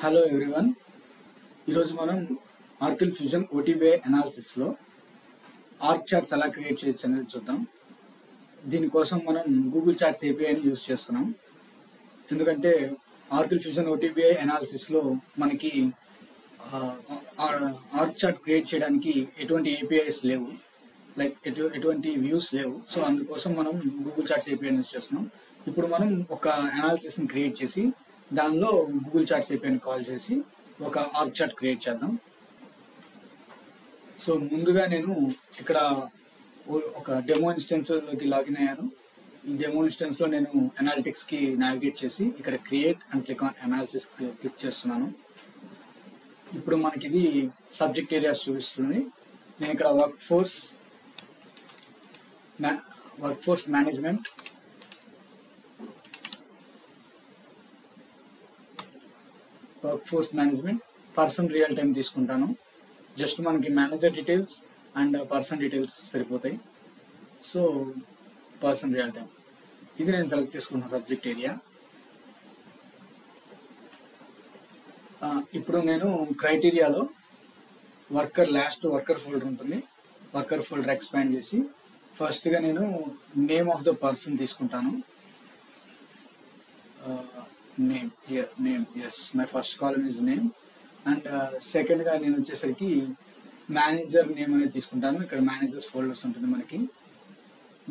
Hello everyone. ఈరోజు మనం ఆర్కిల్ fusion ఓటీబీఐ అనాలిసిస్లో arc charts ఎలా క్రియేట్ చేయొచ్చు అనేది చూద్దాం. దీనికోసం మనం గూగుల్ చార్ట్స్ ఏపీఐని యూజ్ చేస్తున్నాం. ఎందుకంటే ఆర్కిల్ ఫ్యూజన్ ఓటీబీఐ అనాలిసిస్లో మనకి ఆర్క్ చార్ట్ క్రియేట్ చేయడానికి ఎటువంటి ఏపీఐస్ లేవు, లైక్ ఎటువంటి వ్యూస్ లేవు. సో అందుకోసం మనం గూగుల్ చార్ట్స్ ఏపీఐని యూజ్ చేస్తున్నాం. ఇప్పుడు మనం ఒక అనాలిసిస్ని క్రియేట్ చేసి దానిలో గూగుల్ చార్ట్స్ ఏపీఐని కాల్ చేసి ఒక ఆర్క్ చార్ట్ క్రియేట్ చేద్దాం. సో ముందుగా నేను ఇక్కడ ఒక డెమో ఇన్స్టెన్స్లోకి లాగిన్ అయ్యాను. ఈ డెమో ఇన్స్టెన్స్లో నేను అనాలిటిక్స్కి నావిగేట్ చేసి ఇక్కడ create and click on analysis click చేస్తున్నాను. ఇప్పుడు మనకి ఇది సబ్జెక్ట్ ఏరియాస్ చూపిస్తుంది. నేను ఇక్కడ workforce management, person real time తీసుకుంటాను. జస్ట్ మనకి manager details and person details సరిపోతాయి. సో పర్సన్ రియల్ టైం ఇది నేను సెలెక్ట్ చేసుకున్న సబ్జెక్ట్ ఏరియా. ఇప్పుడు నేను క్రైటీరియాలో వర్కర్ ఫోల్డర్ ఉంటుంది. వర్కర్ ఫోల్డర్ ఎక్స్పాండ్ చేసి ఫస్ట్గా నేను నేమ్ ఆఫ్ ద పర్సన్ తీసుకుంటాను. name, yes, my first column is name. And సెకండ్గా నేను వచ్చేసరికి మేనేజర్ నేమ్ అనేది తీసుకుంటాను. ఇక్కడ మేనేజర్స్ ఫోల్డర్స్ ఉంటుంది. మనకి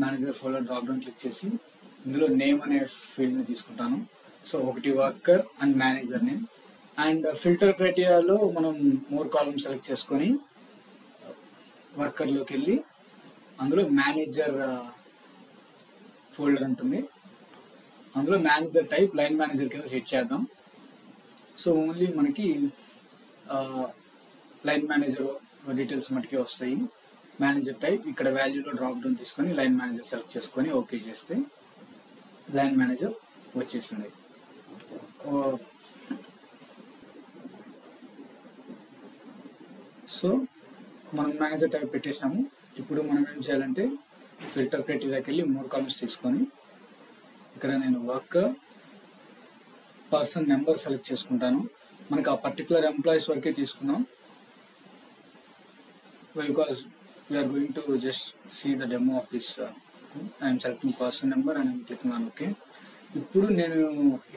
manager folder drop down click చేసి ఇందులో నేమ్ అనే ఫీల్డ్ని తీసుకుంటాను. సో ఒకటి worker and manager name. And filter క్రైటీరియాలో మనం మోర్ కాలమ్ సెలెక్ట్ చేసుకొని వర్కర్లోకి వెళ్ళి అందులో మేనేజర్ ఫోల్డర్ ఉంటుంది. అందులో మేనేజర్ టైప్ లైన్ మేనేజర్ కింద సెట్ చేద్దాం. సో ఓన్లీ మనకి లైన్ మేనేజర్ డీటెయిల్స్ మటుకే వస్తాయి. మేనేజర్ టైప్ ఇక్కడ వాల్యూలో డ్రాప్ డౌన్ తీసుకొని లైన్ మేనేజర్ సెలెక్ట్ చేసుకొని ఓకే చేస్తే లైన్ మేనేజర్ వచ్చేసింది. సో మనం మేనేజర్ టైప్ పెట్టేసాము. ఇప్పుడు మనం ఏం చేయాలంటే ఫిల్టర్ క్రైటీరియాకి వెళ్ళి మోర్ కాలమ్స్ తీసుకొని ఇక్కడ నేను వర్కర్ పర్సన్ నెంబర్ సెలెక్ట్ చేసుకుంటాను. మనకి ఆ పర్టికులర్ ఎంప్లాయీస్ వరకే తీసుకున్నాం, because we are going to just see the demo of this. I'm selecting person number and I'm clicking on okay. ఇప్పుడు నేను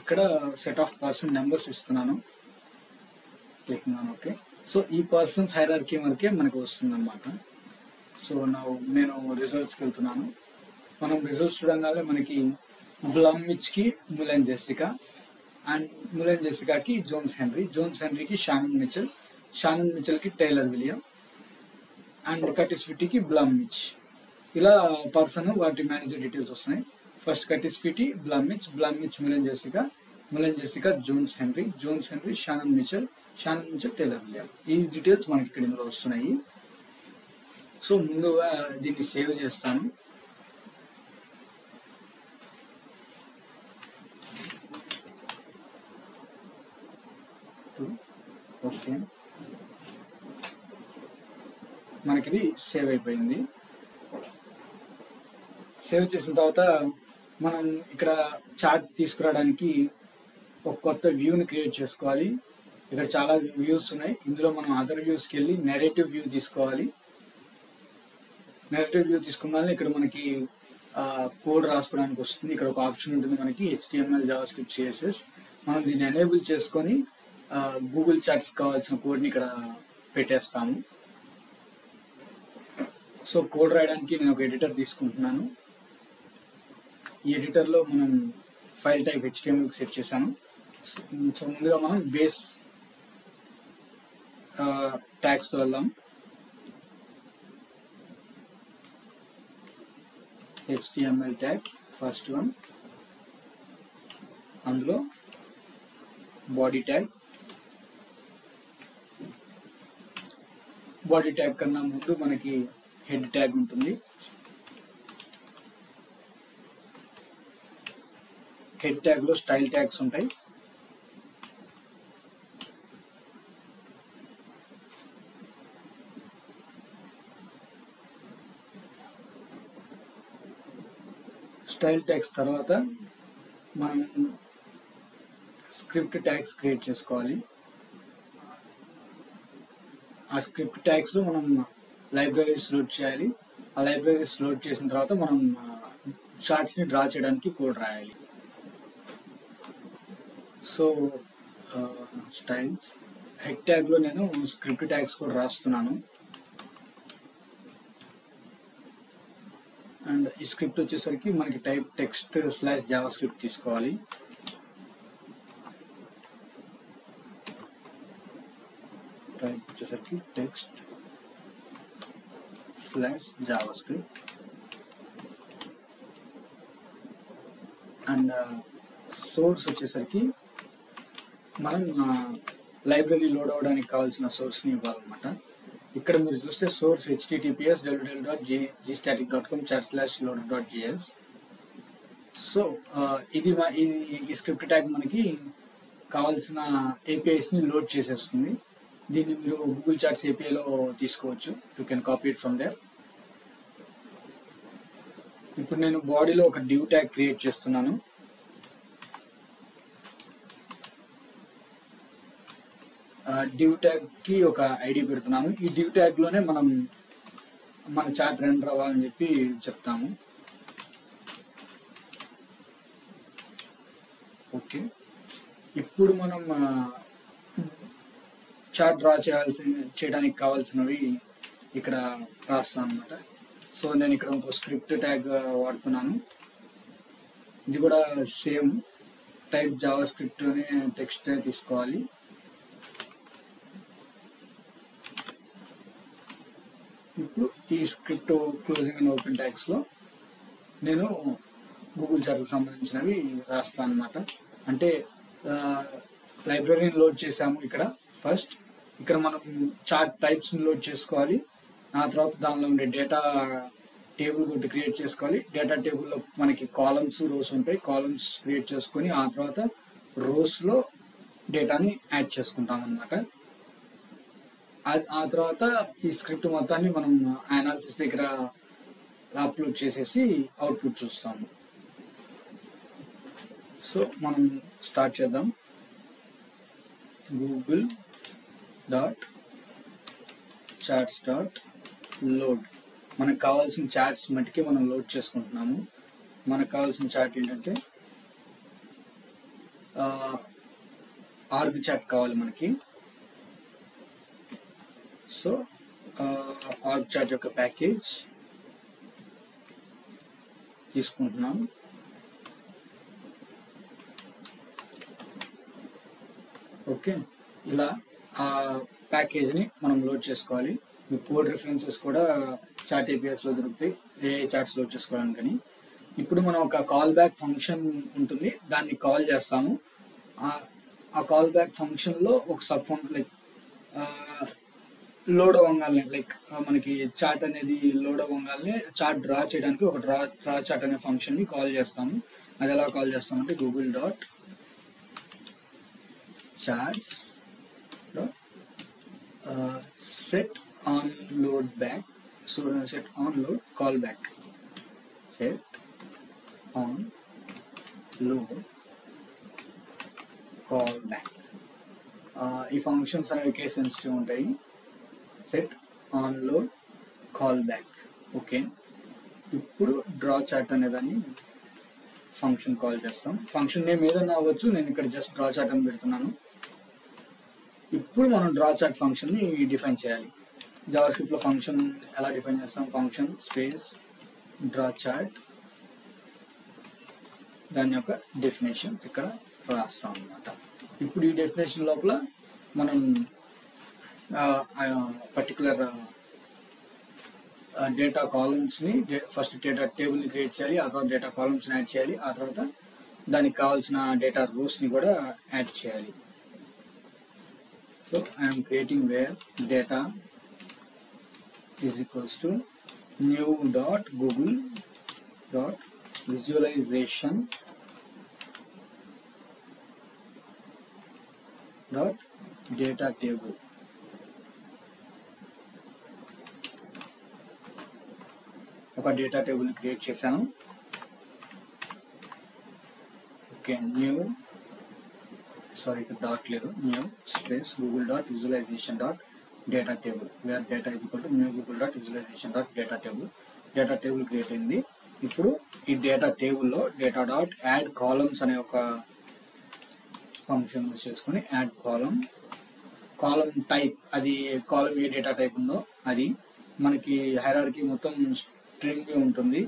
ఇక్కడ సెట్ ఆఫ్ పర్సన్ నెంబర్స్ ఇస్తున్నాను, క్లికింగ్ ఆన్ ఓకే. సో ఈ పర్సన్స్ హైరార్కీ వరకే మనకు వస్తుందన్నమాట. సో నేను రిజల్ట్స్కి వెళ్తున్నాను. మనం రిజల్ట్స్ చూడగానే మనకి బ్లమ్మిచ్కి ములెన్ జెసికా అండ్ ములెన్ జెసికాకి జోన్స్ హెన్రీకి షానన్ మిచెల్కి టైలర్ విలియం అండ్ కటిస్ ఫిటీకి బ్లమ్మిచ్. ఇలా పర్సన్ వాటి మేనేజర్ డీటెయిల్స్ వస్తున్నాయి. ఫస్ట్ కటిస్ ఫిటీ, బ్లమ్మిచ్ Mullen Jessica Jones Henry Shannon Mitchell Tyler William. ఈ డీటెయిల్స్ మనకి ఇక్కడ ఇందులో వస్తున్నాయి. సో ముందుగా దీన్ని సేవ్ చేస్తాను. ఓకే, మనకి ఇది సేవ్ అయిపోయింది. సేవ్ చేసిన తర్వాత మనం ఇక్కడ చార్ట్ తీసుకురావడానికి ఒక కొత్త వ్యూని క్రియేట్ చేసుకోవాలి. ఇక్కడ చాలా వ్యూస్ ఉన్నాయి. ఇందులో మనం అదర్ వ్యూస్కి వెళ్ళి నెరేటివ్ వ్యూ తీసుకోవాలి. నెరేటివ్ వ్యూ తీసుకున్న ఇక్కడ మనకి కోడ్ రాసుకోవడానికి వస్తుంది. ఇక్కడ ఒక ఆప్షన్ ఉంటుంది మనకి HTML, JavaScript, CSS. మనం దీన్ని ఎనేబుల్ చేసుకొని గూగుల్ చార్ట్స్ కావాల్సిన కోడ్ని ఇక్కడ పెట్టేస్తాము. సో కోడ్ రాయడానికి నేను ఒక ఎడిటర్ తీసుకుంటున్నాను. ఈ ఎడిటర్లో మనం ఫైల్ టైప్ HTMLకి సెట్ చేశాను. సో ముందుగా మనం బేస్ ట్యాగ్స్తో వెళ్దాం. HTML ట్యాగ్ ఫస్ట్ వన్, అందులో బాడీ ట్యాగ్ కన్నా ముందు మనకి హెడ్ ట్యాగ్ ఉంటుంది. హెడ్ ట్యాగ్లో స్టైల్ ట్యాగ్స్ ఉంటాయి. స్టైల్ ట్యాగ్స్ తర్వాత మనం స్క్రిప్ట్ ట్యాగ్స్ క్రియేట్ చేసుకోవాలి. ఆ స్క్రిప్ట్ ట్యాగ్స్లో మనం లైబ్రరీస్ లోడ్ చేయాలి. ఆ లైబ్రరీస్ లోడ్ చేసిన తర్వాత మనం చార్ట్స్ని డ్రా చేయడానికి కోడ్ రాయాలి. సో స్టైల్స్ హెడ్ ట్యాగ్లో నేను స్క్రిప్ట్ ట్యాగ్స్ కూడా రాస్తున్నాను. అండ్ ఈ స్క్రిప్ట్ వచ్చేసరికి మనకి టైప్ టెక్స్ట్ / జావా స్క్రిప్ట్ తీసుకోవాలి. టైప్ వచ్చేసరికి text / Java script. And source వచ్చేసరికి మనం లైబ్రరీ లోడ్ అవ్వడానికి కావాల్సిన సోర్స్ని ఇవ్వాలన్నమాట. ఇక్కడ మీరు చూస్తే సోర్స్ https://gstatic.com /loader.js. సో ఇది ఈ స్క్రిప్ట్ ట్యాగ్ మనకి కావాల్సిన APIsని లోడ్ చేసేస్తుంది. దీన్ని మీరు గూగుల్ చాట్స్ APIలో తీసుకోవచ్చు. You can copy it from there. ఇప్పుడు నేను బాడీలో ఒక div ట్యాగ్ క్రియేట్ చేస్తున్నాను. div ట్యాగ్కి ఒక ఐడి పెడుతున్నాను. ఈ div ట్యాగ్లోనే మనం మన చాట్ రెండర్ అవ్వాలని చెప్పి చెప్తాము. ఓకే, ఇప్పుడు మనం చాట్ డ్రా చేయడానికి కావాల్సినవి ఇక్కడ రాస్తాను అనమాట. సో నేను ఇక్కడ ఇంకో స్క్రిప్ట్ ట్యాగ్ వాడుతున్నాను. ఇది కూడా సేమ్ టైప్ జావా స్క్రిప్ట్ అనే టెక్స్ట్ తీసుకోవాలి. ఇప్పుడు ఈ స్క్రిప్ట్ క్లోజింగ్ అండ్ ఓపెన్ ట్యాగ్స్లో నేను గూగుల్ చాట్కి సంబంధించినవి రాస్తాను అనమాట. అంటే లైబ్రరీని లోడ్ చేసాము ఇక్కడ ఫస్ట్. ఇక్కడ మనం చార్ట్ టైప్స్ని లోడ్ చేసుకోవాలి. ఆ తర్వాత దానిలో ఉండే డేటా టేబుల్ ఒకటి క్రియేట్ చేసుకోవాలి. డేటా టేబుల్లో మనకి కాలమ్స్ రోస్ ఉంటాయి. కాలమ్స్ క్రియేట్ చేసుకొని ఆ తర్వాత రోస్లో డేటాని యాడ్ చేసుకుంటాం అన్నమాట. ఆ తర్వాత ఈ స్క్రిప్ట్ మొత్తాన్ని మనం అనాలిసిస్ దగ్గర అప్లోడ్ చేసేసి అవుట్పుట్ చూస్తాము. సో మనం స్టార్ట్ చేద్దాం. google.charts.load. మనకు కావాల్సిన చాట్స్ మట్టుకే మనం లోడ్ చేసుకుంటున్నాము. మనకు కావాల్సిన చాట్ ఏంటంటే ఆర్గ్ చాట్ కావాలి మనకి. సో ఆర్గ్ చాట్ యొక్క ప్యాకేజ్ తీసుకుంటున్నాం. ఓకే, ఇలా ఆ ప్యాకేజ్ని మనం లోడ్ చేసుకోవాలి. మీ కోడ్ రిఫరెన్సెస్ కూడా చాట్ APIsలో దొరుకుతాయి, ఏ చాట్స్ లోడ్ చేసుకోవడానికి. కానీ ఇప్పుడు మనం ఒక కాల్ బ్యాక్ ఫంక్షన్ ఉంటుంది, దాన్ని కాల్ చేస్తాము. ఆ కాల్ బ్యాక్ ఫంక్షన్లో ఒక సబ్ ఫంక్షన్ లైక్ లోడ్ అవ్వగానే, లైక్ మనకి చాట్ అనేది లోడ్ అవ్వగానే చాట్ డ్రా చేయడానికి ఒక డ్రా చాట్ అనే ఫంక్షన్ని కాల్ చేస్తాము. అది ఎలా కాల్ చేస్తామంటే google.charts set on load back. So set on load callback. Set on load callback. ఈ ఫంక్షన్స్ అనేవి కేస్ సెన్సిటివ్ ఉంటాయి. Set on load call back. Okay, ఇప్పుడు డ్రా చాట్ అనేదాన్ని ఫంక్షన్ కాల్ చేస్తాం. ఫంక్షన్ నేమ్ ఏదైనా అవ్వచ్చు, నేను ఇక్కడ జస్ట్ డ్రా చాట్ అని పెడుతున్నాను. ఇప్పుడు మనం డ్రా చాట్ ఫంక్షన్ని డిఫైన్ చేయాలి. జావా స్క్రిప్ట్లో ఫంక్షన్ ఎలా డిఫైన్ చేస్తాం? ఫంక్షన్ స్పేస్ డ్రా చాట్, దాని యొక్క డెఫినేషన్స్ ఇక్కడ రాస్తాం అన్నమాట. ఇప్పుడు ఈ డెఫినేషన్ లోపల మనం పర్టికులర్ డేటా కాలమ్స్ని ఫస్ట్ డేటా టేబుల్ని క్రియేట్ చేయాలి. ఆ తర్వాత డేటా కాలమ్స్ని యాడ్ చేయాలి. ఆ తర్వాత దానికి కావాల్సిన డేటా రోస్ని కూడా యాడ్ చేయాలి. So I'm creating var data is equals to new.google.visualization data table. ఒక డేటా టేబుల్ని క్రియేట్ చేశాను. ఓకే, ఇక్కడ డాట్ లేదు, new space google.visualization data table var data is equal to new Google dot visualization dot data table create అయింది. ఇప్పుడు ఈ data టేబుల్లో data dot add columns అనే ఒక ఫంక్షన్ యూజ్ చేసుకొని యాడ్ కాలం టైప్, అది కాలం ఏ డేటా టైప్ ఉందో అది మనకి హైరార్కీ మొత్తం స్ట్రింగ్ ఉంటుంది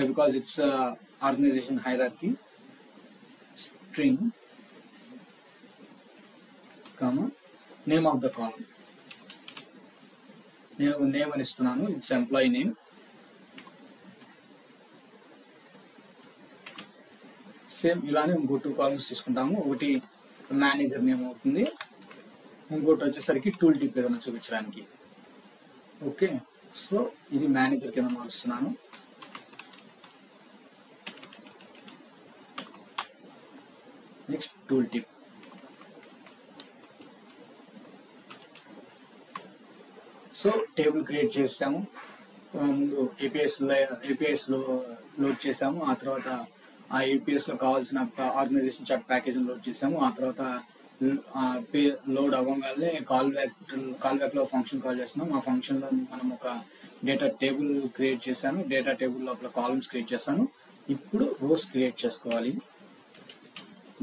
because it's organisation hierarchy. String comma name of the column, నేను నేమ్ అని ఇస్తున్నాను, ఇట్స్ ఎంప్లాయీ నేమ్. సేమ్ ఇలానే ఇంకో 2 కాలమ్స్ తీసుకుంటాము. ఒకటి మేనేజర్ నేమ్ అవుతుంది, ఇంకోటి వచ్చేసరికి టూల్ టిప్ ఏదైనా చూపించడానికి. ఓకే, సో ఇది మేనేజర్ కింద మారుస్తున్నాను. Next tool tip. So table create చేసాము, ముందు ఏపీఎస్లో లోడ్ చేసాము, ఆ తర్వాత ఆ ఏపీఎస్లో కావాల్సిన ఆర్గనైజేషన్ చార్ట్ ప్యాకేజ్ని లోడ్ చేసాము. ఆ తర్వాత లోడ్ అవ్వగానే కాల్ బ్యాక్లో ఫంక్షన్ కాల్ చేస్తున్నాం. ఆ ఫంక్షన్లో మనం ఒక డేటా టేబుల్ క్రియేట్ చేశాను, డేటా టేబుల్ లోపల కాలమ్స్ క్రియేట్ చేశాను. ఇప్పుడు రోస్ క్రియేట్ చేసుకోవాలి.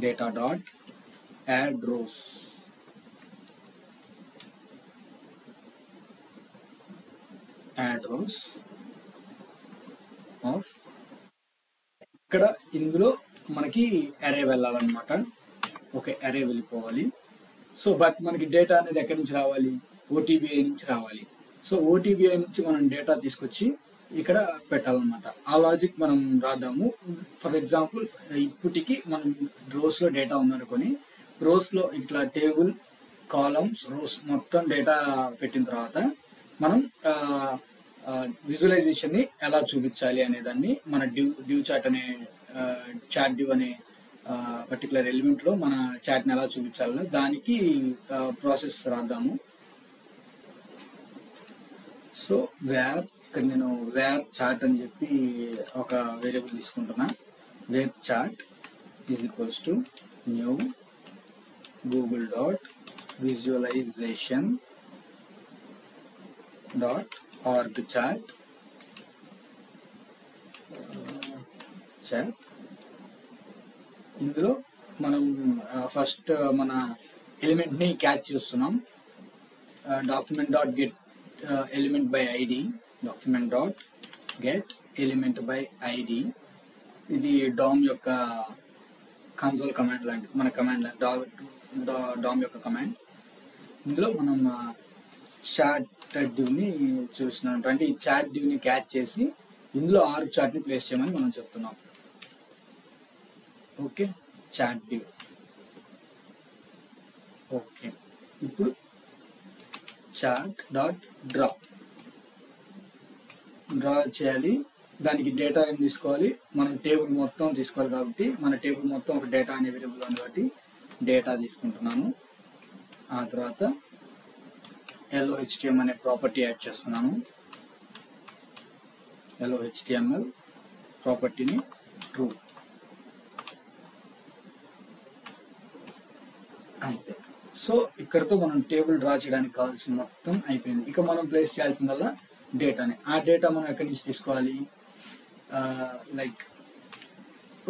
డేటా డాట్ యాడ్ రోస్, ఆఫ్ ఇక్కడ ఇందులో మనకి అరే వెళ్ళాలన్నమాట. ఓకే, అరే వెళ్ళిపోవాలి. సో బట్ మనకి డేటా అనేది ఎక్కడి నుంచి రావాలి? ఓటీబీఐ నుంచి రావాలి. సో ఓటీబీఐ నుంచి మనం డేటా తీసుకొచ్చి ఇక్కడ పెట్టాలన్నమాట. ఆ లాజిక్ మనం రాద్దాము. ఫర్ ఎగ్జాంపుల్ ఇప్పటికి మనం రోస్లో డేటా ఉందనుకొని, రోస్లో ఇట్లా టేబుల్, కాలమ్స్, రోస్ మొత్తం డేటా పెట్టిన తర్వాత మనం విజువలైజేషన్ని ఎలా చూపించాలి అనే దాన్ని మన డ్యూ చాట్ అనే చాట్ డ్యూ అనే పర్టికులర్ ఎలిమెంట్లో మన చాట్ని ఎలా చూపించాలో దానికి ప్రాసెస్ రాద్దాము. సో ఇక్కడ నేను వేర్ చాట్ అని చెప్పి ఒక వేరియబుల్ తీసుకుంటున్నా. Var chart is equals to new Google dot visualization dot org chart ఇందులో మనం ఫస్ట్ మన ఎలిమెంట్ని క్యాచ్ చేస్తున్నాం. Document dot get element by ID, document dot get element by ID. ఇది డామ్ యొక్క కన్సోల్ కమాండ్ లాంటిది, మన కమాండ్ డామ్ యొక్క కమాండ్. ఇందులో మనం చాట్ డ్యూని చూస్తున్నాం, అంటే ఈ చాట్ డ్యూని క్యాచ్ చేసి ఇందులో ఆర్గ్ చాట్ని ప్లేస్ చేయమని మనం చెప్తున్నాం. ఓకే, చాట్ డ్యూ. ఓకే, ఇప్పుడు చాట్ డాట్ డ్రా చేయాలి. దానికి డేటా ఏం తీసుకోవాలి? మనం టేబుల్ మొత్తం తీసుకోవాలి కాబట్టి మన టేబుల్ మొత్తం ఒక డేటా అనే వేరియబుల్ ఉంది కాబట్టి డేటా తీసుకుంటున్నాను. ఆ తర్వాత LOHTM అనే ప్రాపర్టీ యాడ్ చేస్తున్నాను. LOHTML ప్రాపర్టీని ట్రూ. అంతే. సో ఇక్కడతో మనం టేబుల్ డ్రా చేయడానికి కావాల్సిన మొత్తం అయిపోయింది. ఇక మనం ప్లేస్ చేయాల్సిందల్లా డేటాని. ఆ డేటా మనం ఎక్కడి నుంచి తీసుకోవాలి? లైక్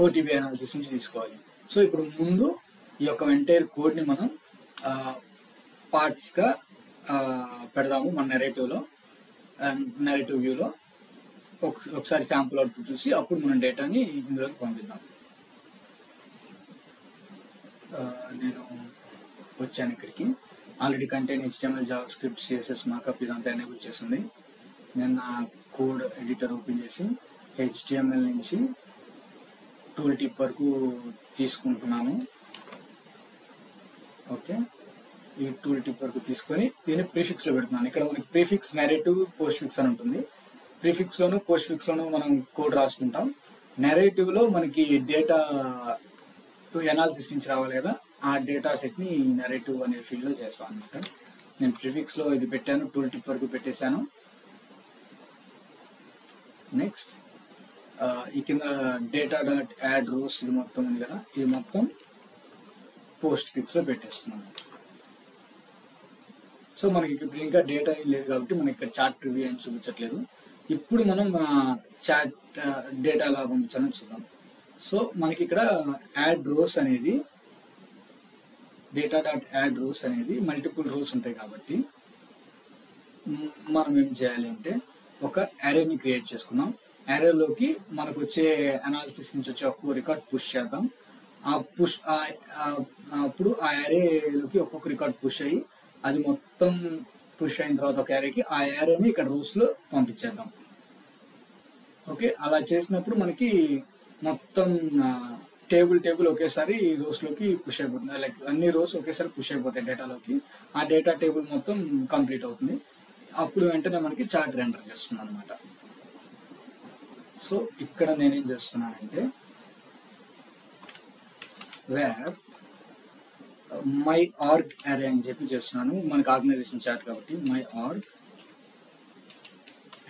ఓటీబీ అనాలిసిస్ నుంచి తీసుకోవాలి. సో ఇప్పుడు ముందు ఈ యొక్క ఎంటైర్ కోడ్ని మనం పార్ట్స్గా పెడదాము మన నెరేటివ్ వ్యూలో. ఒకసారి శాంపుల్ అవుట్పుట్ చూసి అప్పుడు మనం డేటాని ఇందులోకి పంపిద్దాం. నేను వచ్చాను ఇక్కడికి. Already contain HTML, JavaScript, CSS, markup ఇదంతా ఎనేబుల్ చేసింది. నేను నా కోడ్ ఎడిటర్ ఓపెన్ చేసి HTML నుంచి టూల్ టిప్ వరకు తీసుకుంటున్నాను. ఓకే, ఈ టూల్ టిప్ వరకు తీసుకొని దీన్ని ప్రీఫిక్స్లో పెడుతున్నాను. ఇక్కడ మనకి ప్రీఫిక్స్, నెరేటివ్, పోస్ట్ ఫిక్స్ అని ఉంటుంది. ప్రీఫిక్స్లోను పోస్ట్ ఫిక్స్లోను మనం కోడ్ రాసుకుంటాం. నెరేటివ్లో మనకి డేటా ఎనాలిసిస్ నుంచి రావాలి కదా, ఆ డేటా సెట్ని నెరేటివ్ అనే ఫీల్డ్లో చేస్తాను అనమాట. నేను ప్రీఫిక్స్లో ఇది పెట్టాను, టూల్ టిప్ వరకు పెట్టేశాను. నెక్స్ట్ ఈ కింద డేటా డాట్ యాడ్ రోస్ ఇది మొత్తం ఉంది కదా, ఇది మొత్తం పోస్ట్ ఫిక్స్లో పెట్టేస్తున్నాను. సో మనకి ఇప్పుడు ఇంకా డేటా ఏం లేదు కాబట్టి మనకి ఇక్కడ చార్ట్ రివ్యూ అని చూపించట్లేదు. ఇప్పుడు మనం చాట్ డేటా ఎలా పంపించాలని చూద్దాం. సో మనకి ఇక్కడ యాడ్ రోస్ అనేది డేటా డాట్ యాడ్ రోస్ అనేది మల్టిపుల్ రోస్ ఉంటాయి కాబట్టి మనం ఏం చేయాలి అంటే ఒక అరేని క్రియేట్ చేసుకుందాం. అరేలోకి మనకు వచ్చే అనాలిసిస్ నుంచి వచ్చే ఒక్కొక్క రికార్డ్ పుష్ చేద్దాం. ఆ పుష్ అప్పుడు ఆ అరేలోకి ఒక్కొక్క రికార్డ్ పుష్ అయ్యి అది మొత్తం పుష్ అయిన తర్వాత ఒక అరేకి ఆ అరేని ఇక్కడ రోస్లో పంపించేద్దాం. ఓకే, అలా చేసినప్పుడు మనకి మొత్తం టేబుల్ ఒకేసారి రోస్లోకి పుష్ అయిపోతుంది. లైక్ అన్ని రోస్ ఒకేసారి పుష్ అయిపోతాయి డేటాలోకి. ఆ డేటా టేబుల్ మొత్తం కంప్లీట్ అవుతుంది. అప్పుడు వెంటనే మనకి చార్ట్ రెండర్ చేస్తుంది అనమాట. సో ఇక్కడ నేనేం చేస్తున్నానంటే వేర్ మై ఆర్గ్ అరే అని చెప్పి చేస్తున్నాను. మనకి ఆర్గనైజేషన్ చార్ట్ కాబట్టి మై ఆర్గ్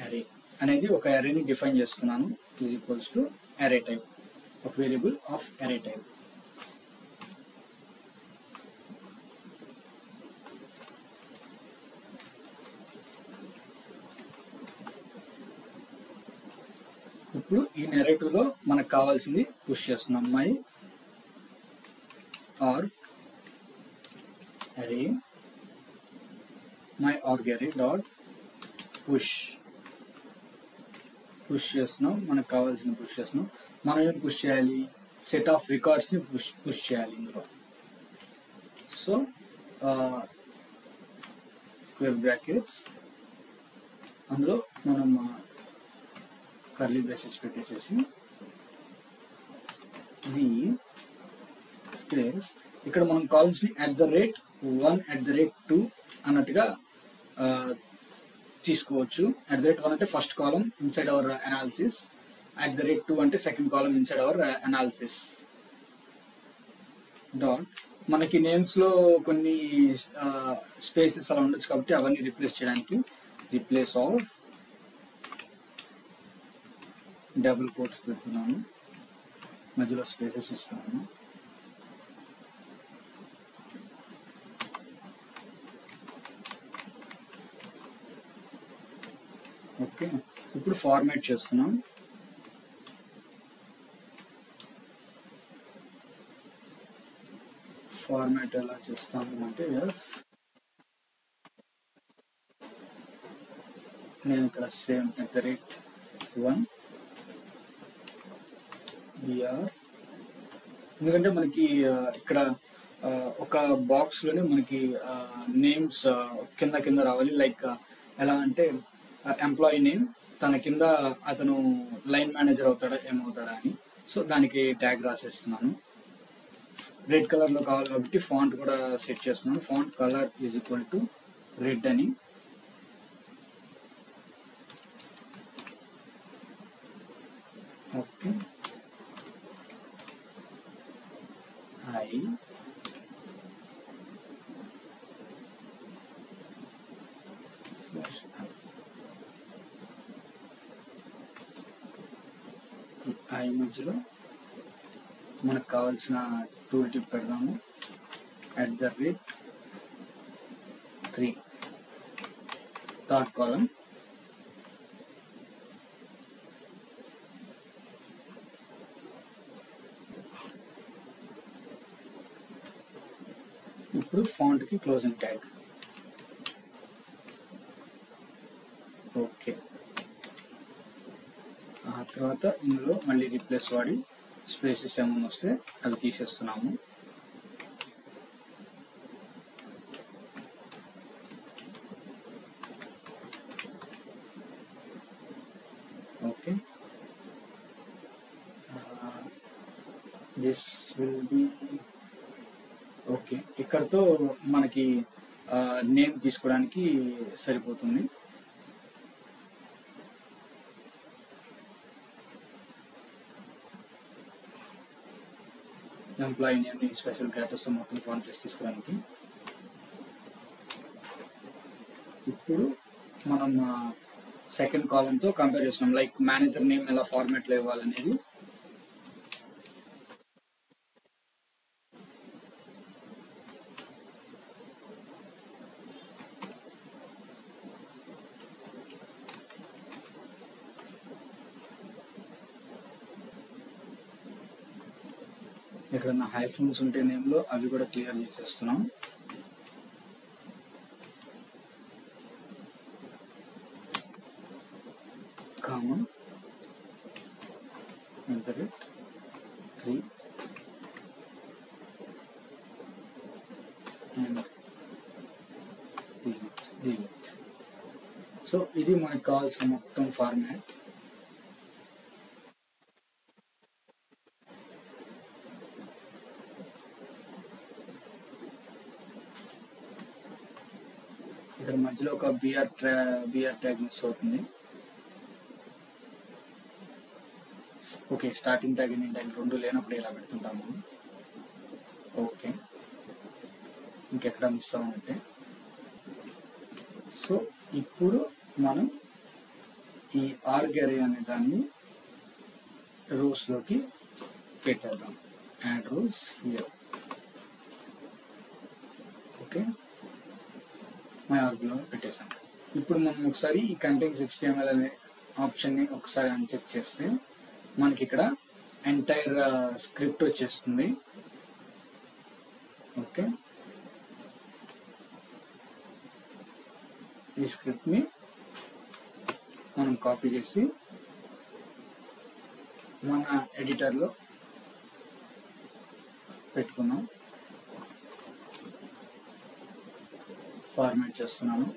అరే అనేది ఒక అరేని డిఫైన్ చేస్తున్నాను. ఈజ్ ఈక్వల్స్ టు అరే టైప్, ఒక వేరియబుల్ ఆఫ్ అరే టైప్. ఇప్పుడు ఈ నెరేటివ్లో మనకు కావాల్సింది పుష్ చేస్తున్నాం. మై ఆర్గ్ అరే డాట్ పుష్ చేస్తున్నాం. మనకు కావాల్సింది పుష్ చేస్తున్నాం. మనం ఏం పుష్ చేయాలి? సెట్ ఆఫ్ రికార్డ్స్ని పుష్ చేయాలి ఇందులో. సో స్క్వేర్ బ్రాకెట్స్, అందులో మనం కర్లీ బ్రాకెట్స్ పెట్టేసేసి వి స్పేస్ ఇక్కడ మనం కాలమ్స్ని @1 @2 అన్నట్టుగా తీసుకోవచ్చు. @1 అంటే first column inside our analysis, @2 అంటే second column inside our analysis. Dot మనకి నేమ్స్లో కొన్ని స్పేసెస్ అలా ఉండొచ్చు కాబట్టి అవన్నీ రీప్లేస్ చేయడానికి రీప్లేస్ ఆఫ్ డబుల్ కోట్స్ పెడుతున్నాను, మధ్యలో స్పేసెస్ ఇస్తున్నాను. ఓకే, ఇప్పుడు ఫార్మాట్ చేస్తున్నాం. ఫార్మాట్ ఎలా చేస్తాము అంటే నేను ఇక్కడ సేమ్ @1 br, ఎందుకంటే మనకి ఇక్కడ ఒక బాక్స్లోనే మనకి నేమ్స్ కింద రావాలి. లైక్ ఎలా అంటే ఎంప్లాయీ నేమ్, తన కింద అతను లైన్ మేనేజర్ అవుతాడా ఏమవుతాడా అని. సో దానికి ట్యాగ్ రాసేస్తున్నాను. రెడ్ కలర్లో కావాలి కాబట్టి ఫాంట్ కూడా సెట్ చేస్తున్నాను. Font colour is equal to red అని. ఓకే, ఐ మధ్యలో మనకు కావాల్సిన టూల్ టిప్ పెడదాము. @3 థర్డ్ కాలం. ఇప్పుడు ఫాంట్కి క్లోజింగ్ ట్యాగ్. ఓకే, ఆ తర్వాత ఇందులో మళ్ళీ రీప్లేస్ వాడి స్పేసెస్ ఏమైనా వస్తే అవి తీసేస్తున్నాము. Okay, this will be okay. ఇక్కడతో మనకి నేమ్ తీసుకోవడానికి సరిపోతుంది. ఎంప్లాయీ నేమ్ని స్పెషల్ క్యారెక్టర్స్తో మొత్తం ఫాంట్ చేసి తీసుకోవడానికి. ఇప్పుడు మనం సెకండ్ కాలంతో కంపేర్ చేస్తున్నాం. లైక్ మేనేజర్ నేమ్ ఎలా ఫార్మాట్లో ఇవ్వాలనేది. ఇక్కడ నా హైఫోన్స్ ఉంటే నేమ్లో అవి కూడా క్లియర్ చేసేస్తున్నాం. Common @3 and delete. సో ఇది మనకు కావాల్సిన మొత్తం ఫార్మాట్. ఇక్కడ మధ్యలో ఒక బిఆర్ ట్యాగ్ మిస్ అవుతుంది. Okay, starting tag ending tag రెండు లేనప్పుడు ఇలా పెడుతుంటాము. ఓకే, ఇంకెక్కడ మిస్ అవ్వనంటే. సో ఇప్పుడు మనం ఈ ఆర్గ్ అరే అనే దాన్ని రోస్లోకి పెట్టేద్దాం. Add rows here. Okay, my ఆర్గ్లో పెట్టేసాం. ఇప్పుడు మనం ఒకసారి ఈ కంటైన్స్ HTML అనే ఆప్షన్ని ఒకసారి అన్చెక్ చేస్తే మనకి ఇక్కడ ఎంటైర్ స్క్రిప్ట్ వచ్చేస్తుంది. ఓకే, ఈ స్క్రిప్ట్ని మనం కాపీ చేసి మన ఎడిటర్లో పెట్టుకున్నాం. ఫార్మాట్ చేస్తున్నాను.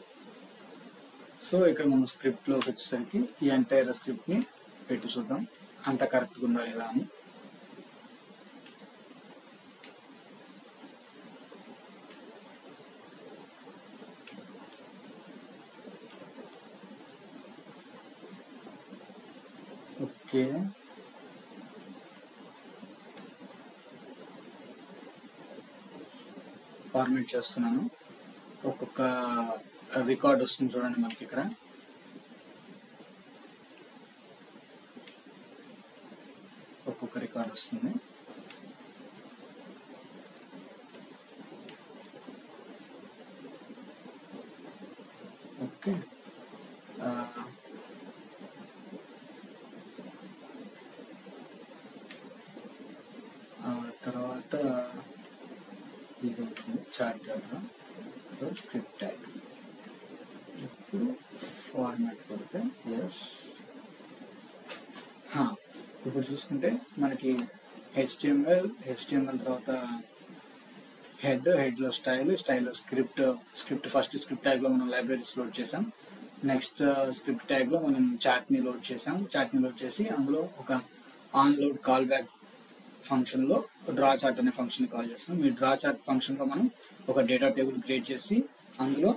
సో ఇక్కడ మనం స్క్రిప్ట్లోకి వచ్చేసరికి ఈ ఎంటైర్ స్క్రిప్ట్ని పెట్టి చూద్దాం అంత కరెక్ట్గా ఉందా లేదా అని. ఓకే, ఫార్మాట్ చేస్తున్నాను. ఒక్కొక్క రికార్డ్ వస్తుంది చూడండి మనకి ఇక్కడ. ఒక్కొక్క రికార్డ్ వస్తుంది. ఓకే, తర్వాత ఇది ఉంటుంది చార్ట్ డయాగ్రామ్, స్క్రిప్ట్ ట్యాగ్. ఇప్పుడు ఫార్మాట్ కొడితే ఎస్. ఇప్పుడు చూసుకుంటే మనకి HTML తర్వాత హెడ్లో స్టైల్లో స్క్రిప్ట్ ఫస్ట్ స్క్రిప్ట్ ట్యాగ్లో మనం లైబ్రరీస్ లోడ్ చేసాం. నెక్స్ట్ స్క్రిప్ట్ ట్యాగ్లో మనం చాట్ని లోడ్ చేసి అందులో ఒక ఆన్లోడ్ కాల్ బ్యాక్ ఫంక్షన్లో డ్రా చార్ట్ అనే ఫంక్షన్ కాల్ చేస్తాం. ఈ డ్రా చార్ట్ ఫంక్షన్లో మనం ఒక డేటా టేబుల్ క్రియేట్ చేసి అందులో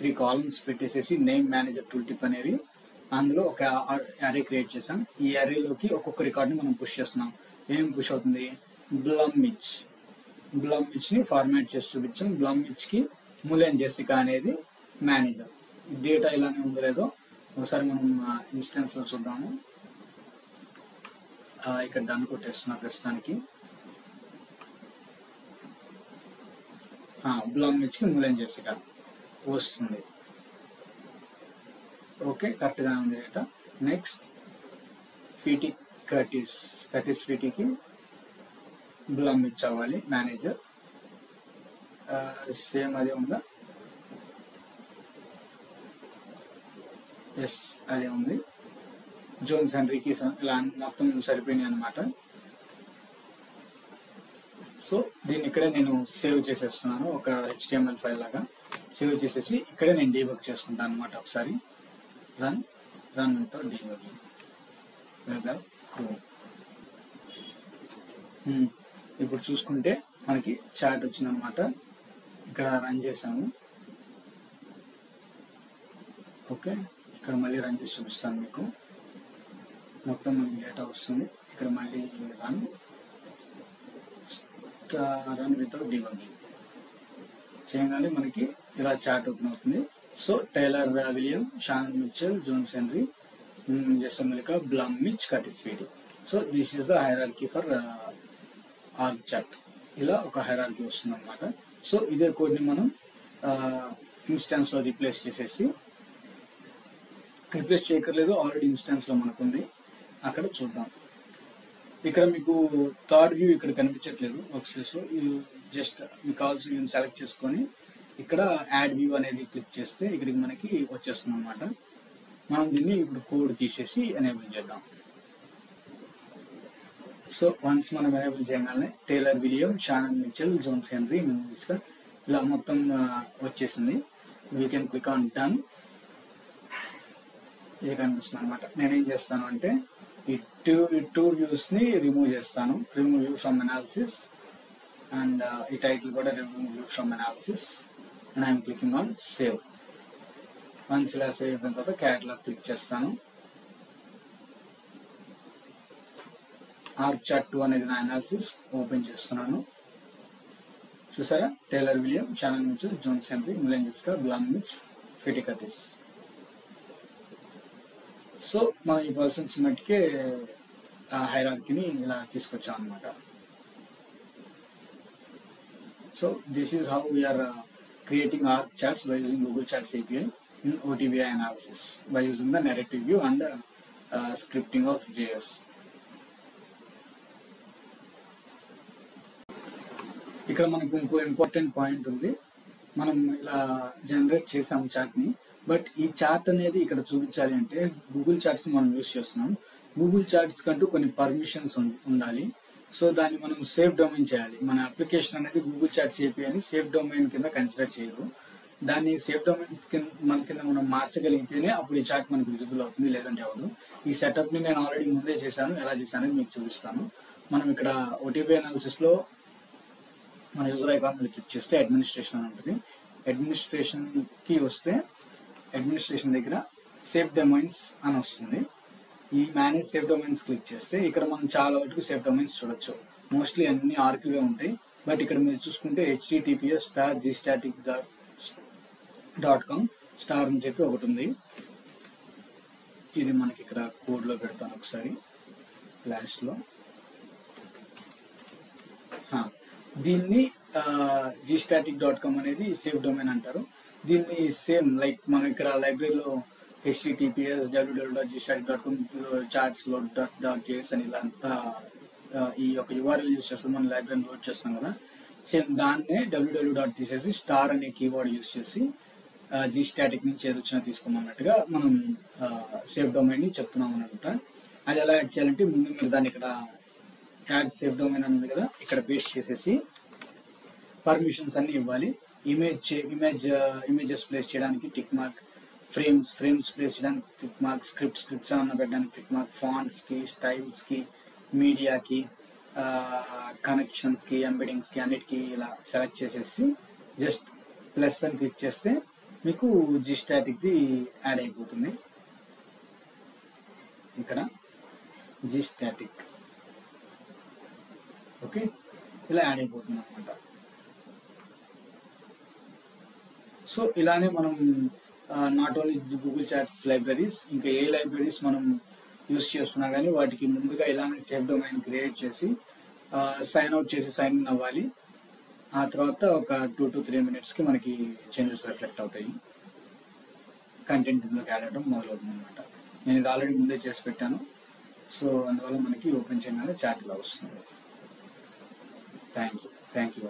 3 కాలమ్స్ పెట్టేసేసి నేమ్ మేనేజర్ టూల్ టిప్ అనేది అందులో ఒక అరే క్రియేట్ చేసాం. ఈ అరేలోకి ఒక్కొక్క రికార్డ్ని మనం పుష్ చేస్తున్నాం. ఏం పుష్ అవుతుంది? బ్లమ్మిచ్ని ఫార్మాట్ చేసి చూపించాం. బ్లమ్మిచ్కి ములెన్ జెసికా అనేది మేనేజర్. డేటా ఇలానే ఉందో లేదో ఒకసారి మనం ఇన్స్టెన్స్లో చూద్దాము. ఇక్కడ డన్ కొట్టేస్తున్నా ప్రస్తుతానికి. బ్లమ్మిచ్కి ములెన్ జెసికా వస్తుంది. ఓకే, కరెక్ట్గా ఉంది డేటా. నెక్స్ట్ ఫీటీ కర్టిస్ ఫీటీకి బ్లమ్మిచ్ అవ్వాలి మేనేజర్. సేమ్ అదే ఉందా? ఎస్, అదే ఉంది. జోన్స్ హెన్రీకి ఇలా మొత్తం సరిపోయినాయి అనమాట. సో దీన్ని ఇక్కడే నేను సేవ్ చేసేస్తున్నాను. ఒక HTML ఫైల్ లాగా సేవ్ చేసేసి ఇక్కడే నేను డీబగ్ చేసుకుంటాను అనమాట. ఒకసారి run without debugging web chrome. ఇప్పుడు చూసుకుంటే మనకి చాట్ వచ్చిందనమాట. ఇక్కడ రన్ చేసాము. ఓకే, ఇక్కడ మళ్ళీ రన్ చేసి చూపిస్తాను మీకు. మొత్తం మనకి డేటా వస్తుంది. ఇక్కడ మళ్ళీ రన్ వితౌట్ డీబగింగ్ చేయగానే మనకి ఇలా చాట్ ఓపెన్ అవుతుంది. So Tyler William, Shannon Mitchell, Jones Henry, జెసమిలికా, బ్లమ్మిచ్, కర్టిస్ ఫీటీ. So this is the hierarchy for org chart. ఇలా ఒక హైరార్కీ వస్తుంది అనమాట. సో ఇదే కోడ్ని మనం ఇన్స్టాన్స్లో రీప్లేస్ చేయక్కర్లేదు, ఆల్రెడీ ఇన్స్టాన్స్లో మనకు ఉంది. అక్కడ చూద్దాం. ఇక్కడ మీకు థర్డ్ వ్యూ ఇక్కడ కనిపించట్లేదు వర్క్ స్పేస్లో. జస్ట్ మీకు కావాల్సిన వ్యూ సెలెక్ట్ చేసుకొని ఇక్కడ యాడ్ వ్యూ అనేది క్లిక్ చేస్తే ఇక్కడికి మనకి వచ్చేస్తుంది అనమాట. మనం దీన్ని ఇప్పుడు కోడ్ తీసేసి ఎనేబుల్ చేద్దాం. సో వన్స్ మనం ఎనేబుల్ చేయగానే Taylor William, Shannon Mitchell, Jones Henry, మెమోరీస్గా ఇలా మొత్తం వచ్చేసింది. We can click on done. ఇది కనిపిస్తుంది అనమాట. నేనేం చేస్తాను అంటే ఈ టూ వ్యూస్ని రిమూవ్ చేస్తాను. Remove view from analysis and ఈ టైటిల్ కూడా remove view from analysis and I'm clicking on save. Once ఇలా సేవ్ అయిపోయిన తర్వాత క్యాటలాగ్ క్లిక్ చేస్తాను. ఆర్గ్ చార్ట్ 2 అనేది నా అనాలిసిస్ ఓపెన్ చేస్తున్నాను. చూసారా, Taylor William, Shannon Mitchell, Jones Henry, Mullen Jessica, బ్లాంక్విచ్, ఫెటి కర్టిస్. సో మనం ఈ పర్సన్స్ మట్టుకే హైరార్కీని ఇలా తీసుకొచ్చాం అనమాట. So this is how we're creating ARC charts by using Google Charts API in OTBI analysis by using the narrative view and scripting of JS. ఇక్కడ మనకు ఇంకో ఇంపార్టెంట్ పాయింట్ ఉంది. మనం ఇలా జనరేట్ చేసాం చార్ట్ని, బట్ ఈ చార్ట్ అనేది ఇక్కడ చూపించాలి అంటే గూగుల్ చార్ట్స్ మనం యూస్ చేస్తున్నాం. గూగుల్ చార్ట్స్ కంటూ కొన్ని పర్మిషన్స్ ఉండాలి. సో దాన్ని మనం సేఫ్ డొమైన్ చేయాలి. మన అప్లికేషన్ అనేది గూగుల్ చార్ట్స్ ఏపీ అని సేఫ్ డొమైన్ కింద కన్సిడర్ చేయదు. దాన్ని సేఫ్ డొమైన్ కింద మనం మార్చగలిగితేనే అప్పుడు ఈ చార్ట్ మనకు విజిబుల్ అవుతుంది, లేదంటే అవ్వదు. ఈ సెటప్ని నేను ఆల్రెడీ ముందే చేశాను, ఎలా చేశానని మీకు చూపిస్తాను. మనం ఇక్కడ ఓటీపీ అనాలిసిస్లో మన యూజర్ ఐకాన్ మీద క్లిక్ చేస్తే అడ్మినిస్ట్రేషన్ అని ఉంటుంది. అడ్మినిస్ట్రేషన్కి వస్తే అడ్మినిస్ట్రేషన్ దగ్గర సేఫ్ డొమైన్స్ అని వస్తుంది. ఈ మేనేజ్ సేఫ్ డొమైన్స్ క్లిక్ చేస్తే ఇక్కడ మనం చాలా వరకు సేఫ్ డొమైన్స్ చూడొచ్చు. మోస్ట్లీ అన్ని ఆర్కివే ఉంటాయి. బట్ ఇక్కడ మీరు చూసుకుంటే https://gstatic.com స్టార్ అని చెప్పి ఒకటి ఉంది. ఇది మనకి ఇక్కడ కోడ్లో పెడతాను ఒకసారి ఫ్లాష్లో. దీన్ని gstatic.com అనేది సేఫ్ డొమైన్ అంటారు. దీన్ని సేమ్ లైక్ మనం ఇక్కడ లైబ్రరీలో https://www.gstatic.com charts.js అని ఇలా ఈ యొక్క URL యూజ్ చేస్తాం. మనం లైబ్రరీని లోడ్ చేస్తాం కదా, సేమ్ దాన్నే www. తీసేసి స్టార్ అనే కీవర్డ్ యూజ్ చేసి gstatic నుంచి ఏది వచ్చినా తీసుకోమన్నట్టుగా మనం సేఫ్ డొమైన్ని చెప్తున్నాం అనమాట. అది ఎలా యాడ్ చేయాలంటే ముందు మీరు దాన్ని ఇక్కడ యాడ్ సేఫ్ డొమైన్ అని ఉంది కదా, ఇక్కడ పేస్ట్ చేసేసి పర్మిషన్స్ అన్ని ఇవ్వాలి. ఇమేజెస్ ప్లేస్ చేయడానికి టిక్ మార్క్, ఫ్రేమ్స్ ప్లేస్ చేయడానికి టిక్ మార్క్, స్క్రిప్ట్స్ అన్న పెట్టడానికి టిక్ మార్క్, ఫాంట్స్కి, స్టైల్స్కి, మీడియాకి, కనెక్షన్స్కి, ఎంబెడింగ్స్కి అన్నిటికీ ఇలా సెలెక్ట్ చేసేసి జస్ట్ ప్లస్ అని క్లిక్ చేస్తే మీకు gstaticది యాడ్ అయిపోతుంది. ఇక్కడ gstatic ఓకే, ఇలా యాడ్ అయిపోతుంది అనమాట. సో ఇలానే మనం not only Google charts libraries, ఇంకా ఏ లైబ్రరీస్ మనం యూస్ చేస్తున్నా కానీ వాటికి ముందుగా ఇలానే సేఫ్ డొమైన్ క్రియేట్ చేసి సైన్ అవుట్ చేసి సైన్ ఇన్ అవ్వాలి. ఆ తర్వాత ఒక 2 to 3 minutesకి మనకి చేంజెస్ రిఫ్లెక్ట్ అవుతాయి, కంటెంట్ ఇందులోకి యాడ్ అవ్వడం మొదలవుతుంది అనమాట. నేను ఇది ఆల్రెడీ ముందే చేసి పెట్టాను. సో అందువల్ల మనకి ఓపెన్ చేయగానే చార్ట్ ఇలా వస్తుంది. Thank you.